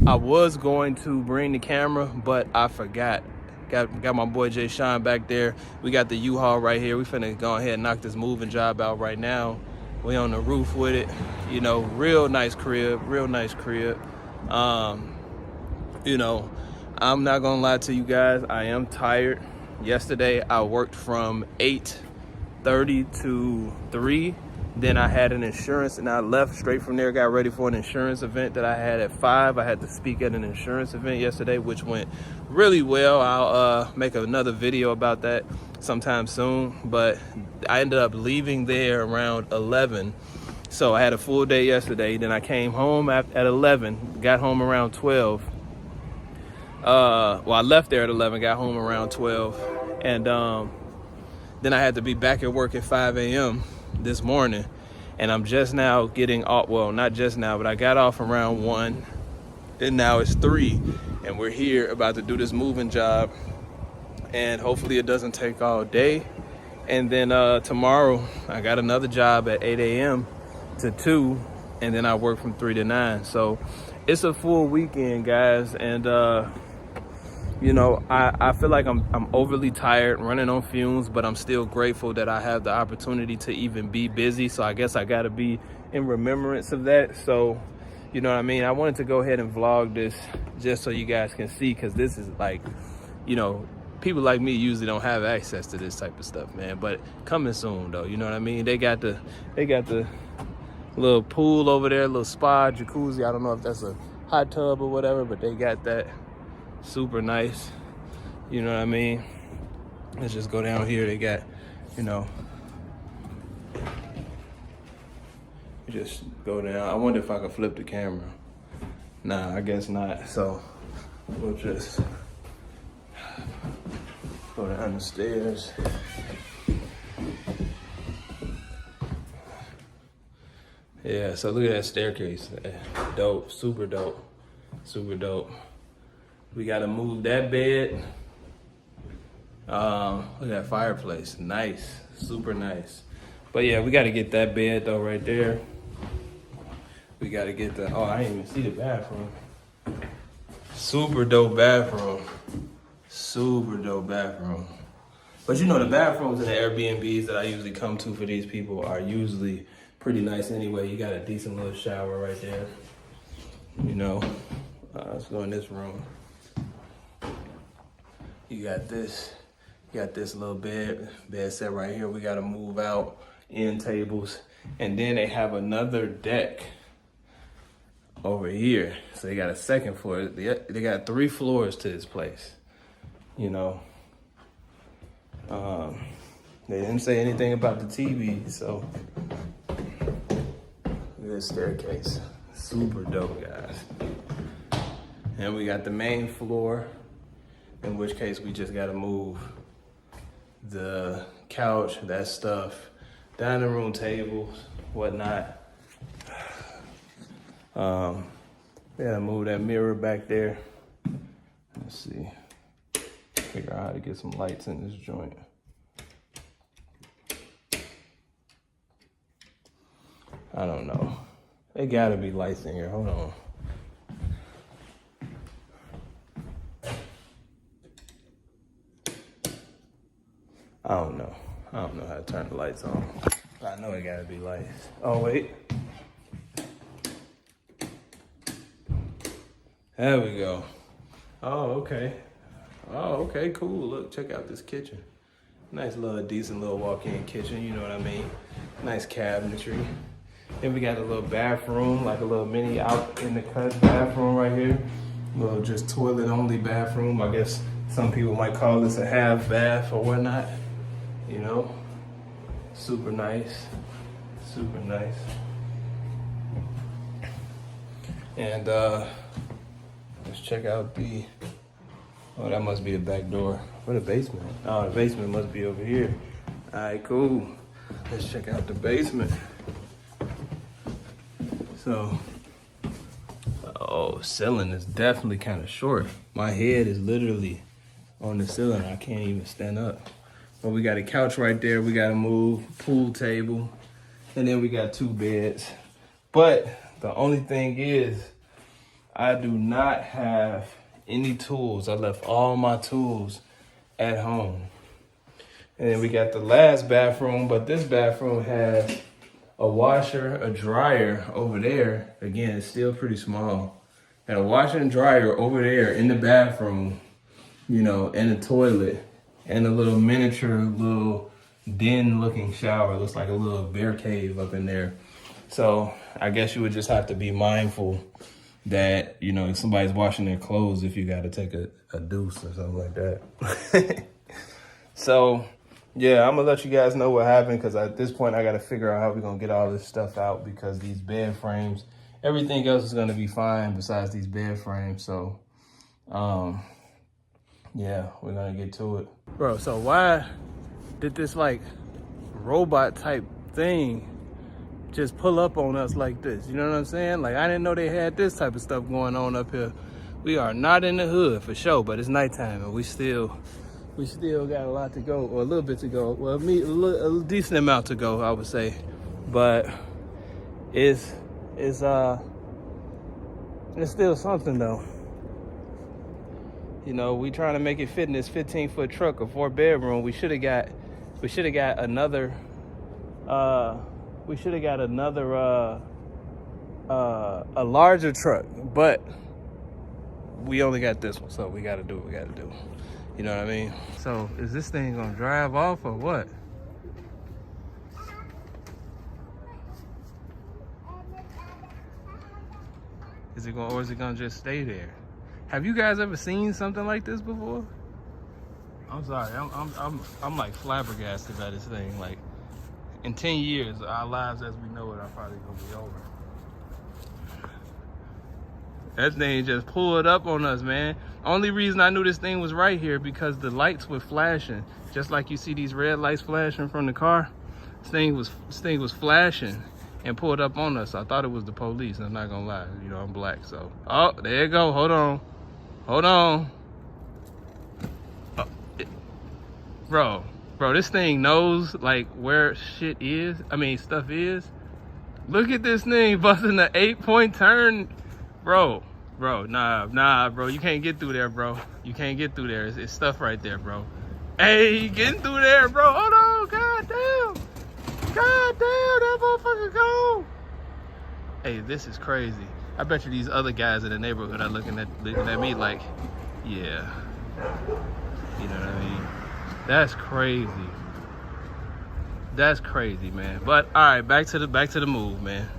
I was going to bring the camera, but I forgot. Got my boy Jay Sean back there. We got the U-Haul right here. We finna go ahead and knock this moving job out right now. We on the roof with it. You know, real nice crib, real nice crib. You know, I'm not gonna lie to you guys, I am tired. Yesterday I worked from 8:30 to 3. Then I had an insurance and I left straight from there, got ready for an insurance event that I had at 5. I had to speak at an insurance event yesterday, which went really well. I'll make another video about that sometime soon. But I ended up leaving there around 11. So I had a full day yesterday. Then I came home at 11, got home around 12. Well, I left there at 11, got home around 12. And then I had to be back at work at 5 a.m. this morning. And I'm just now getting off, well, not just now, but I got off around 1. And now it's 3. And we're here about to do this moving job. And hopefully it doesn't take all day. And then tomorrow, I got another job at 8 a.m. to 2. And then I work from 3 to 9. So it's a full weekend, guys. And you know, I feel like I'm overly tired, running on fumes, but I'm still grateful that I have the opportunity to even be busy. So I guess I gotta be in remembrance of that. So, you know what I mean? I wanted to go ahead and vlog this just so you guys can see, because this is like, you know, people like me usually don't have access to this type of stuff, man. But coming soon though, you know what I mean? They got the little pool over there, little spa, jacuzzi. I don't know if that's a hot tub or whatever, but they got that. Super nice, you know what I mean? Let's just go down here. They got, you know, just go down. I wonder if I can flip the camera. Nah, I guess not. So we'll just go down the stairs. Yeah, so look at that staircase. Dope, super dope, super dope. We gotta move that bed. Look at that fireplace, nice, super nice. But yeah, we gotta get that bed though right there. We gotta get the, oh, I didn't even see the bathroom. Super dope bathroom. Super dope bathroom. But you know, the bathrooms in the Airbnbs that I usually come to for these people are usually pretty nice anyway. You got a decent little shower right there. You know, let's go in this room. You got this little bed set right here. We gotta move out end tables. And then they have another deck over here. So they got a second floor. They got 3 floors to this place, you know. They didn't say anything about the TV, so look at this staircase. Super dope, guys. And we got the main floor, in which case we just gotta move the couch, that stuff, dining room tables, whatnot. Yeah, move that mirror back there. Let's see, figure out how to get some lights in this joint. I don't know. They gotta be lights in here, hold on. I don't know how to turn the lights on. I know it gotta be lights. Oh, wait. There we go. Oh, okay. Oh, okay, cool. Look, check out this kitchen. Nice little, decent little walk-in kitchen, you know what I mean? Nice cabinetry. Then we got a little bathroom, like a little mini out in the cut bathroom right here. A little just toilet only bathroom. I guess some people might call this a half bath or whatnot. You know, super nice, super nice. And let's check out the, oh, that must be the back door. Where the basement? Oh, the basement must be over here. All right, cool. Let's check out the basement. So, oh, ceiling is definitely kind of short. My head is literally on the ceiling. I can't even stand up. But we got a couch right there. We got to move, pool table, and then we got 2 beds. But the only thing is, I do not have any tools. I left all my tools at home. And then we got the last bathroom, but this bathroom has a washer, a dryer over there. Again, it's still pretty small. And a washer and dryer over there in the bathroom, you know, and a toilet, and a little miniature, little den looking shower. It looks like a little bear cave up in there. So I guess you would just have to be mindful that, you know, if somebody's washing their clothes, if you got to take a deuce or something like that. So, yeah, I'm going to let you guys know what happened, because at this point I got to figure out how we're going to get all this stuff out, because these bed frames, everything else is going to be fine besides these bed frames. So, yeah, we're going to get to it. Bro, so why did this, like, robot type thing just pull up on us like this? You know what I'm saying? Like, I didn't know they had this type of stuff going on up here. We are not in the hood for sure, but it's nighttime and we still got a lot to go, or a little bit to go. Well, a decent amount to go, I would say. But it's still something though. You know, we trying to make it fit in this 15-foot truck, a 4-bedroom. We should have got another a larger truck, but we only got this one, so we got to do what we got to do. You know what I mean? So is this thing gonna drive off or what? Is it gonna just stay there? Have you guys ever seen something like this before? I'm sorry, I'm like flabbergasted by this thing. Like, in 10 years, our lives as we know it are probably gonna be over. That thing just pulled up on us, man. Only reason I knew this thing was right here because the lights were flashing. Just like you see these red lights flashing from the car. This thing was flashing and pulled up on us. I thought it was the police, I'm not gonna lie. You know, I'm black, so. Oh, there you go, hold on. Hold on. Oh, bro, this thing knows like where shit is. I mean, stuff is. Look at this thing busting the 8-point turn. Bro, nah, bro. You can't get through there, bro. You can't get through there. It's stuff right there, bro. Hey, getting through there, bro. Hold on, goddamn. Goddamn, that motherfucker gone. Hey, this is crazy. I bet you these other guys in the neighborhood are looking at me like, yeah. You know what I mean? That's crazy. That's crazy, man. But all right, back to the move, man.